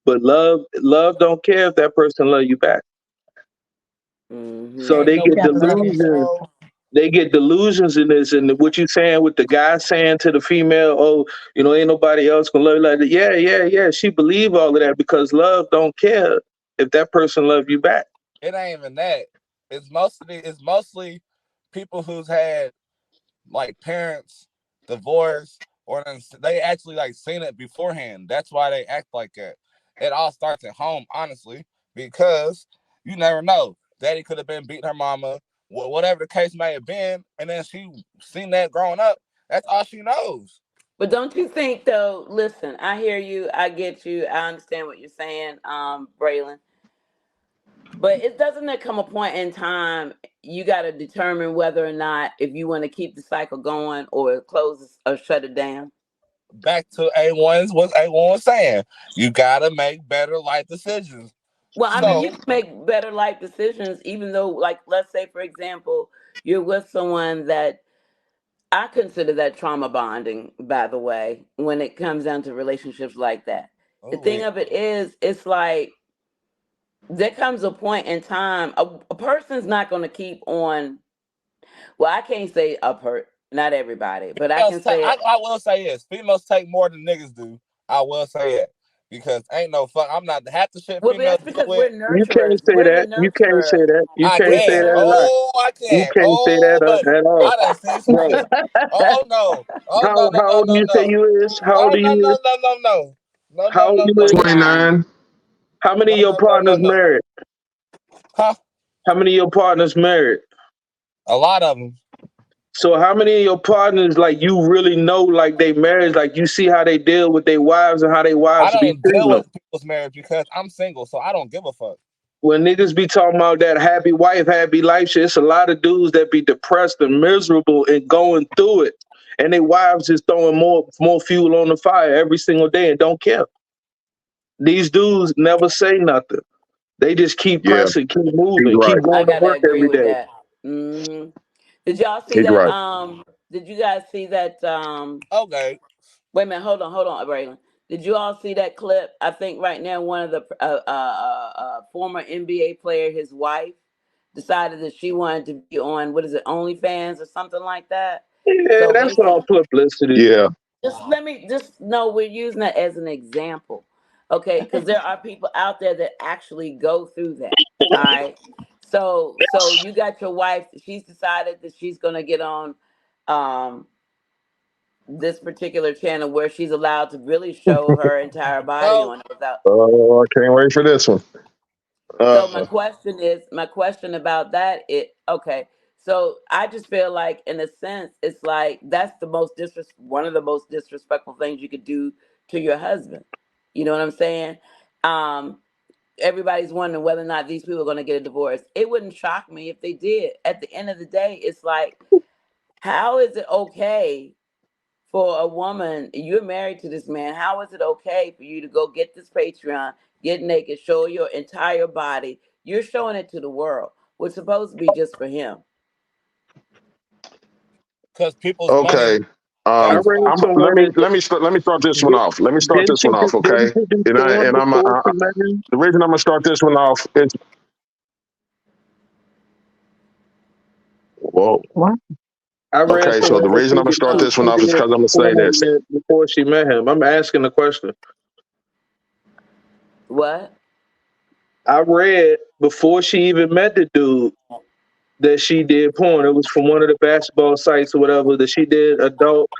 But love don't care if that person love you back. So Mm-hmm. ain't they no get Gotta let real it delusions. go. They get delusions in this, and what you saying with the guy saying to the female, "Oh, ain't nobody else gonna love you like that." Yeah, yeah, yeah. She believe all of that because love don't care if that person love you back. It ain't even that. It's mostly people who's had like parents divorce or they actually like seen it beforehand. That's why they act like that. It all starts at home, honestly, because you never know. Daddy could have been beating her mama, whatever the case may have been, and then she seen that growing up. That's all she knows. But don't you think though? Listen, I hear you. I get you. I understand what you're saying, Braylon. But it doesn't there come a point in time you got to determine whether or not if you want to keep the cycle going or close or shut it down. Back to A1 was saying. You gotta make better life decisions. Well, I mean, So you can make better life decisions, even though, like, let's say, for example, you're with someone that I consider that trauma bonding, by the way, when it comes down to relationships like that. The thing ooh, of it is, it's like there comes a point in time, a person's not going to keep on. Well, I can't say not everybody, but I can say it. I will say this: females take more than niggas do. I will say that because ain't no fuck. I'm not half the shit Well, females that's deal because with. we're You can't nurturers. say We're the that. You can't say nurturers. that. You I can't We're the say can. that a nurturers. lot. Oh, I You can. can't say Oh, that buddy, at all, I done seen some bro. shit. Oh no. Oh no no How no old do no you say no. you is? How old Oh are no you is? no no no no. No How no old no you no is? no 29. 29. How many no of your no no no partners no. married? Huh? How many of your partners married? A lot of them. So how many of your partners like you really know like they married, like you see how they deal with their wives and how their I wives be don't treating deal them? with people's marriage because I'm single, so I don't give a fuck. When niggas be talking about that happy wife, happy life shit, it's a lot of dudes that be depressed and miserable and going through it. And their wives just throwing more fuel on the fire every single day and don't care. These dudes never say nothing. They just keep Yeah, pressing, keep he's moving, right. keep I going to gotta work agree every with day. that. Hmm. Did y'all see He's that? right. Did you guys see that? Okay. Wait a minute, hold on, Braylon. Did you all see that clip? I think right now one of the former NBA player, his wife, decided that she wanted to be on what is it, OnlyFans or something like that. Yeah, So that's basically, all publicity. Yeah. just know we're using that as an example, okay? Because there are people out there that actually go through that. All right. So you got your wife. She's decided that she's gonna get on. Um, this particular channel where she's allowed to really show her entire body So on it without. Oh, I can't wait for this one. So Uh, my question about that it okay. So I just feel like in a sense it's like that's one of the most disrespectful things you could do to your husband. You know what I'm saying? Um Everybody's wondering whether or not these people are going to get a divorce. It wouldn't shock me if they did. At the end of the day, it's like how is it okay for a woman, you're married to this man, how is it okay for you to go get this Patreon, get naked, show your entire body? You're showing it to the world. What's supposed to be just for him. because people's okay. money, that's why. Some Let me women. let me start this one Did, off. Let me start this one off. didn't Okay. she do And I porn and I'm before she met him? the reason I'm gonna start this one off is well. What? I read Okay. So the somewhere reason I'm she gonna did start this one she off is did because I'm gonna say porn this. before she met him. I'm asking the question. What? I read before she even met the dude that she did porn. It was from one of the basketball sites or whatever, that she did adult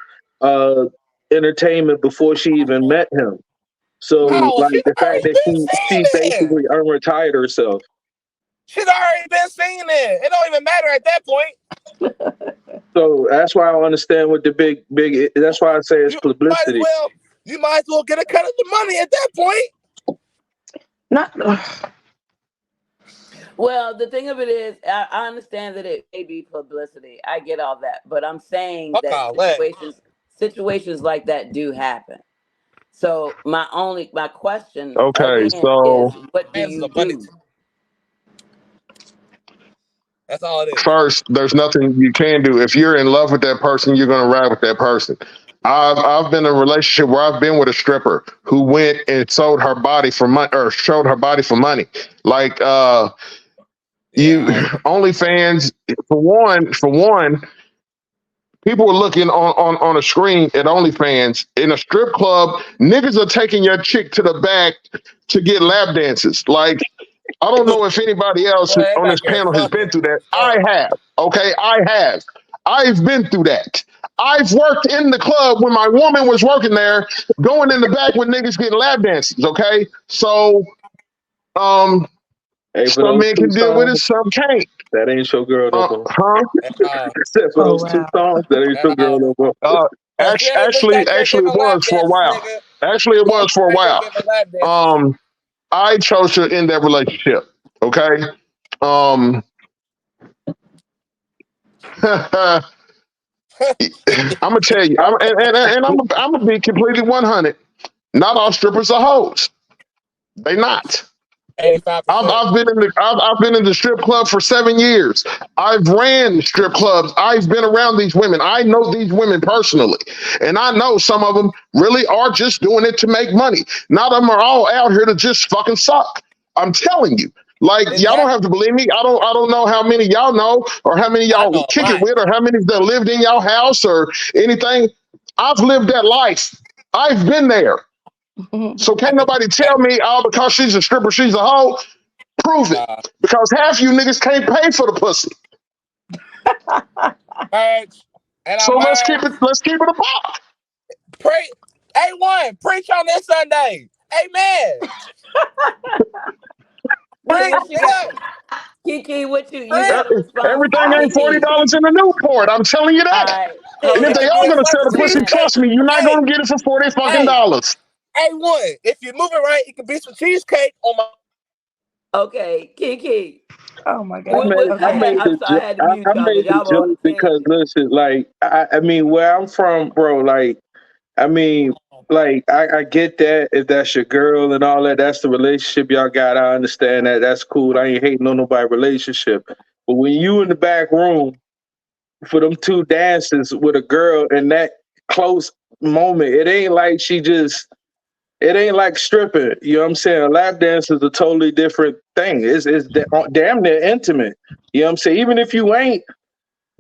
uh, entertainment before she even met him. So, Oh, like she's the fact already that been she seeing it. basically unretired herself. She's already been seeing it. It don't even matter at that point. So that's why I understand what the big. That's why I say it's publicity. You might as well get a cut of the money at that point. Not. Well, the thing of it is, I understand that it may be publicity. I get all that, but I'm saying Fuck that all that. situations like that do happen. So my question Okay, again so is, what do Fans is you a bunny. do? That's all it is. first, there's nothing you can do. If you're in love with that person, you're gonna ride with that person. I've been in a relationship where I've been with a stripper who went and sold her body for money or showed her body for money. Like you OnlyFans for one, people are looking on a screen at OnlyFans. In a strip club, niggas are taking your chick to the back to get lap dances. Like, I don't know if anybody else Boy, on back this there panel has been fucking. through that. I have. Okay, I have. I've been through that. I've worked in the club when my woman was working there, going in the back with niggas getting lap dances. Okay, so Hey, for some those men two can deal with it, songs, some can't. that ain't your girl no more. Huh? Uh, I said for Oh those two wow. songs, that ain't your girl no more. Cause then they just back there Actually, giving it lap was for a dances, while. nigga. Actually, it was for a Back there while. giving lap dances. I chose to end that relationship. Okay. I'm gonna tell you, I'm gonna be completely 100. Not all strippers are hoes. They not. 85%. I've been in the strip club for 7 years. I've ran strip clubs. I've been around these women. I know these women personally, and I know some of them really are just doing it to make money. Not of them are all out here to just fucking suck. I'm telling you. Like, y'all don't have to believe me. I don't know how many y'all know or how many I y'all know a kick it lot. with or how many that lived in y'all house or anything. I've lived that life. I've been there. So can't nobody tell me, oh, because she's a stripper, she's a hoe. Prove it. Because half you niggas can't pay for the pussy. Merch. And So I'm let's keep it a pop. Pray. A1, preach on this Sunday. Amen. What you got? Kiki, what you got a response? Everything ain't Kiki. $40 in the Newport. I'm telling you that. All right. And if they are gonna sell the pussy, trust me, you're not gonna get it for $40 fucking dollars. A1, if you move it right, it could be some cheesecake on my. Okay, Kiki. Oh my I god. made, I Okay. made I'm the sorry, I had to mute I y'all made because the y'all were on joke a because tangent. listen, like I mean, where I'm from, bro, like I mean, like I get that if that's your girl and all that, that's the relationship y'all got. I understand that. That's cool. I ain't hating on nobody's relationship. But when you in the back room for them two dances with a girl in that close moment, it ain't like it ain't like stripping. You know what I'm saying? A lap dance is a totally different thing. It's damn near intimate. You know what I'm saying? Even if you ain't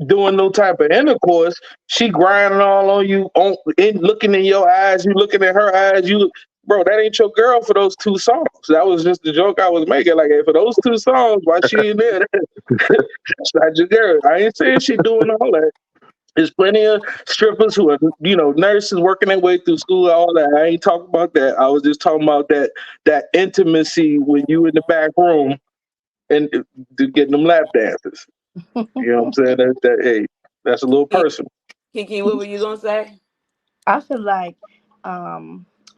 doing no type of intercourse, she grinding all on you, looking in your eyes, you looking in her eyes, bro, that ain't your girl for those two songs. That was just the joke I was making. Like, hey, for those two songs, why she in there? It's not your girl. I ain't saying she doing all that. There's plenty of strippers who are, nurses working their way through school, all that. I ain't talking about that. I was just talking about that intimacy when you in the back room and getting them lap dances. You know what I'm saying? Hey, that's a little personal. Kiki, what were you gonna say? I feel like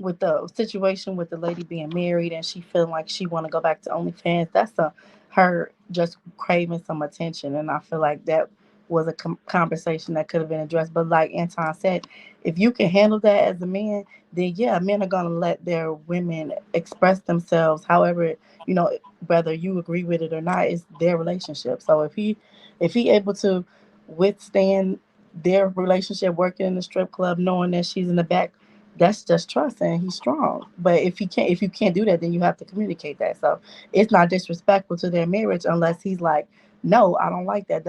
with the situation with the lady being married and she feeling like she want to go back to OnlyFans, that's her just craving some attention, and I feel like that was a conversation that could have been addressed. But like Anton said, if you can handle that as a man, then yeah, men are gonna let their women express themselves. However, whether you agree with it or not, it's their relationship. So if he able to withstand their relationship working in the strip club, knowing that she's in the back, that's just trust, and he's strong. But if you can't do that, then you have to communicate that. So it's not disrespectful to their marriage unless he's like, no, I don't like that.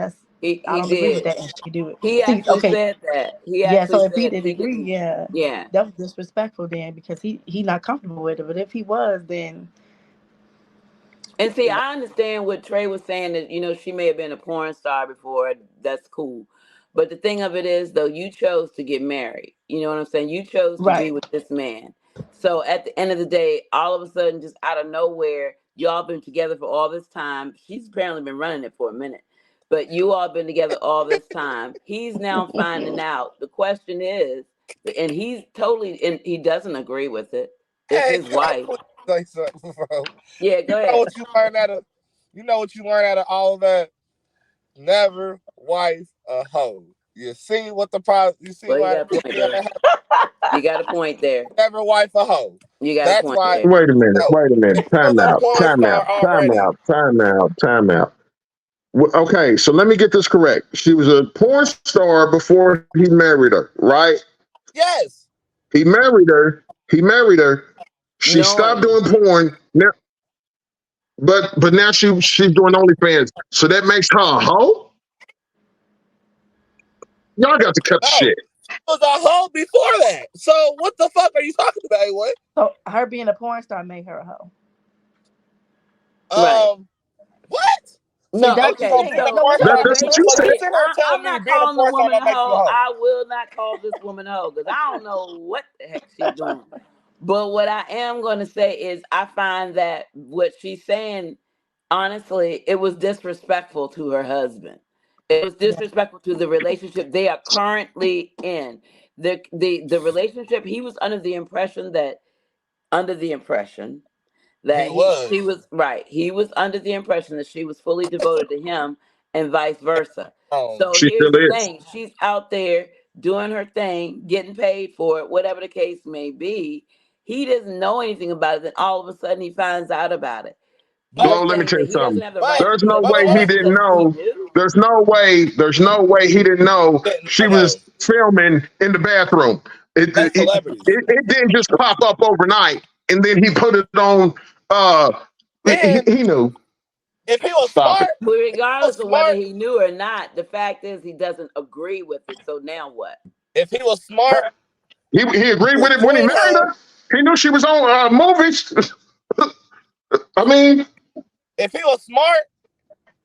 I don't agree with that, and she do it. He See, actually okay, said that. He yeah. actually So if he said didn't he agree, didn't. yeah, Yeah. that was disrespectful then because he not comfortable with it. But if he was, then And see, I understand what Trey was saying that, she may have been a porn star before. That's cool. But the thing of it is, though, you chose to get married. You know what I'm saying? You chose to be Right. with this man. So at the end of the day, all of a sudden, just out of nowhere, y'all been together for all this time. She's apparently been running it for a minute. But you all been together all this time. He's now finding out. The question is, and he's totally, and he doesn't agree with it. It's Hey, his can I wife. please say something, bro? Yeah, go You know ahead. what you learn out of all of that? Never wife a hoe. You see what the problem? You see Well, you why? got a You point see how there. that happens? You got a point there. Never wife a hoe. You got a That's point why. there. Wait a minute. No, Wait a if minute. he was Time a out. porn Time star out. Time already, out. Time out. Time out. Okay, so let me get this correct. She was a porn star before he married her, right? yes. He married her. He married her. She stopped Knowing. doing porn. Now, but now she's doing OnlyFans. So that makes her a hoe? Y'all got to cut the No, shit. she was a hoe before that. So what the fuck are you talking about? What? So her being a porn star made her a hoe. Right. What? See, No, that's the So okay. thing. being a So No, porn it's so star. That's what you So said. you basically, sitting here telling I'm me not being a calling the porn star woman don't a make you a hoe. hoe? I will not call this woman a hoe because I don't know what the heck she's doing. But what I am going to say is I find that what she's saying, honestly, it was disrespectful to her husband. It was disrespectful to the relationship they are currently in. The relationship, he was under the impression He that she was. was right. He was under the impression that she was fully devoted to him and vice versa. So She here's still the is. thing. She's out there doing her thing, getting paid for it, whatever the case may be. He doesn't know anything about it. Then all of a sudden he finds out about it. But You're Glow, let me saying tell that you he doesn't something. have the right but to There's be no way he upset didn't because he know. knew? There's no way he didn't know didn't she know. was filming in the bathroom. They celebrities. It didn't just pop up overnight and then he put it on. Uh, And he knew. if he was Stop it. smart, But regardless was of whether smart. he knew or not, the fact is he doesn't agree with it. So now what? If he was smart, He agreed he with would it when he join married her. her. He knew she was on movies. I mean, If he was smart,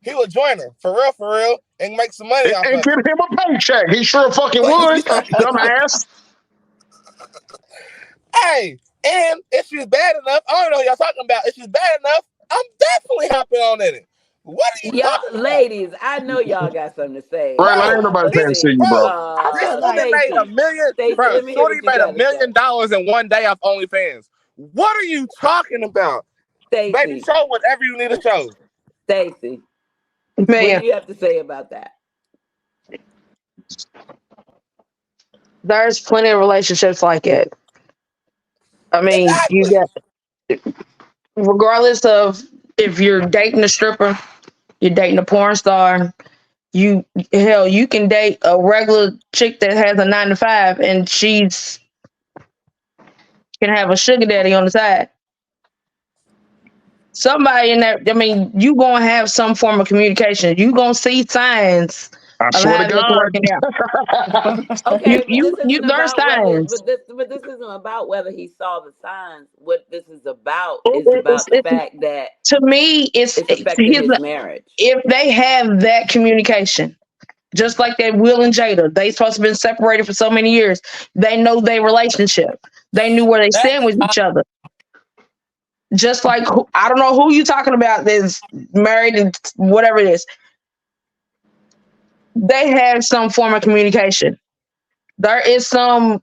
he would join her for real, and make some money off and of give him a paycheck. He sure fucking would, it. dumbass. Hey, and if she's bad enough, I don't know what y'all talking about. If she's bad enough, I'm definitely hopping on in it. What are you Y'all, talking about? ladies, I know y'all got something to say. Right, like Bro, ain't nobody this, paying to see Let's you, see. bro. bro, I this feel like woman made a Stacy, million. Stacy, Bro, let me hear Shorty what you made got $1 to million say. in one day off OnlyFans. What are you talking about? Baby, Stacy, show whatever you need to show. Stacy, what do Man, you have to say about that? there's plenty of relationships like it. I mean, you Exactly. got, regardless of if you're dating a stripper, you're dating a porn star, you hell, you can date a regular chick that has a 9 to 5 and she's can have a sugar daddy on the side. Somebody in that, I mean, you gonna have some form of communication. You gonna see signs I of swear to how this God. working out. Okay, but this You isn't there's about whether, signs. but this isn't about whether he saw the signs. What this is It's, about the it's fact that to me, it's affected his marriage. if they have that communication, just like that Will and Jada, they supposed to have been separated for so many years. They know their relationship. They knew where they stand That's with each other. Just like I don't know who you talking about that's married and whatever it is. They have some form of communication. There is some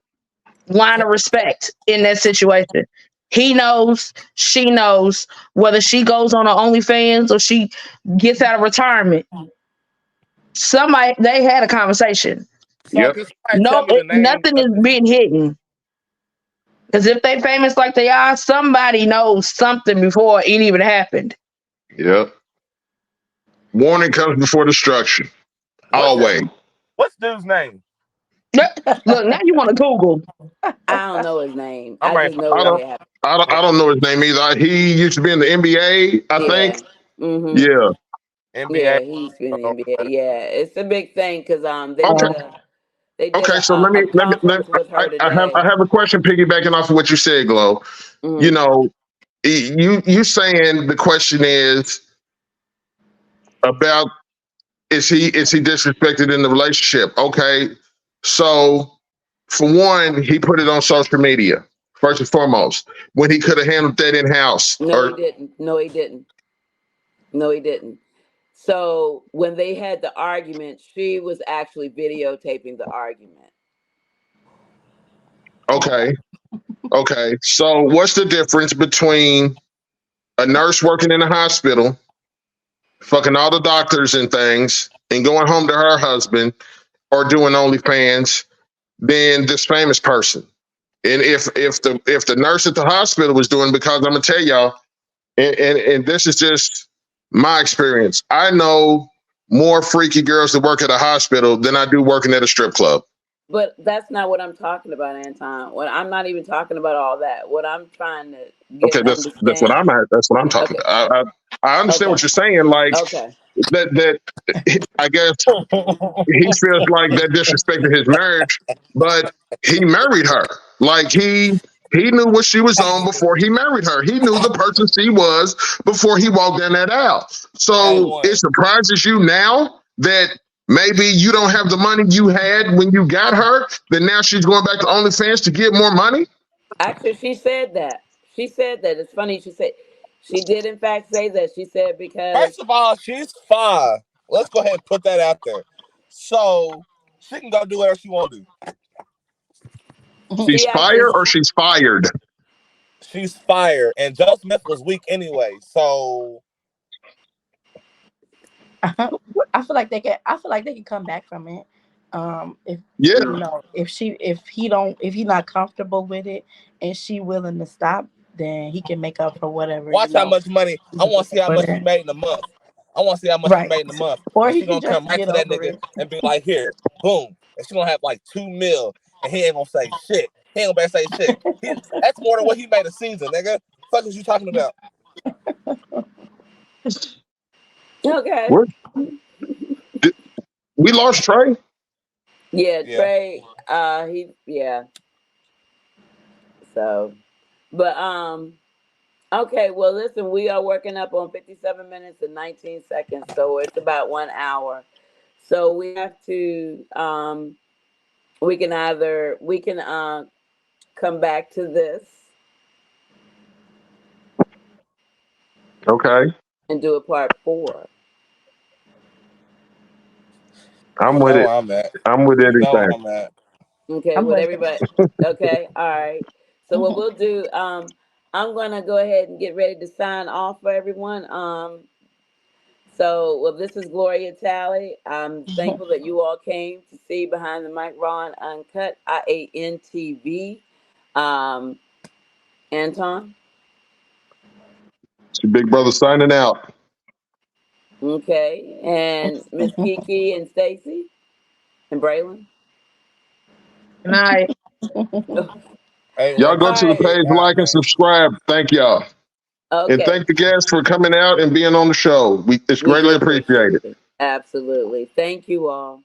line of respect in that situation. He knows, she knows, whether she goes on her OnlyFans or she gets out of retirement. Somebody they had a conversation. so. Yep. Can somebody tell No, me the name nothing of is this? being hidden. Because if they famous like they are, somebody knows something before it even happened. Yep. Warning comes before destruction. What's Always. what's dude's name? Look, now you want to Google. I don't know his name. I'm I right. just know I what don't happened. I don't know his name either. He used to be in the NBA, I Yeah. think. Mm-hmm. Yeah. NBA. Yeah, he's been in the NBA. Yeah, it's a big thing because Okay. they did Okay. So let a me conference with her I today. have a question piggybacking off of what you said, Glow. You Mm-hmm. know, you saying the question is about is he disrespected in the relationship? Okay, so for one, he put it on social media first and foremost when he could have handled that in house. No, he didn't. No, he didn't. No, he didn't. So when they had the argument, she was actually videotaping the argument. Okay. So what's the difference between a nurse working in a hospital, fucking all the doctors and things, and going home to her husband, or doing OnlyFans, than this famous person? And if the nurse at the hospital was doing, because I'm gonna tell y'all, and this is just my experience, I know more freaky girls that work at a hospital than I do working at a strip club. But that's not what I'm talking about, Anton. What I'm not even talking about all that. What I'm trying to get Okay, that's what understand. I'm talking Okay. about. I understand Okay. what you're saying. Like Okay. that I guess he feels like that disrespected his marriage, but he married her. Like he knew what she was on before he married her. He knew the person she was before he walked down that aisle. So it surprises you now that maybe you don't have the money you had when you got her, that now she's going back to OnlyFans to get more money? Actually, she said that. She said that. It's funny. She did in fact say that. She said because First of all, she's 5. Let's go ahead and put that out there. So she can go do whatever she want to do. She's fired or she's fired? She's fired, and Joe Smith was weak anyway. So I feel like they can come back from it. If Yeah. you know, if he's not comfortable with it and she willing to stop, then he can make up for whatever. watch how much money. I want to see how much he made in a month. I want to see how much he made in a month. Or And he she can gonna come just right get to that over nigga it. and be like, here, boom. And she gonna have like 2 mil, and he ain't gonna say shit. He ain't gonna say shit. That's more than what he made a season, nigga. Fuck is you talking about? okay. We lost Trey. Yeah, Trey. So, but okay. Well, listen, we are working up on 57 minutes and 19 seconds, so it's about 1 hour. So we have to. We can come back to this. Okay. And do a part 4. I'm with it. I'm with anything. I'm at. Okay, with everybody. Okay, all right. So what we'll do, I'm gonna go ahead and get ready to sign off for everyone. So this is Gloria Talley. I'm thankful that you all came to see Behind the Mic Raw and Uncut, IANTV. Anton. It's your big brother signing out. Okay, and Miss Kiki and Stacy and Braylon. Good night. Y'all go to the page, like and subscribe. Thank y'all. Okay. And thank the guests for coming out and being on the show. It's greatly appreciated. Absolutely. Thank you all.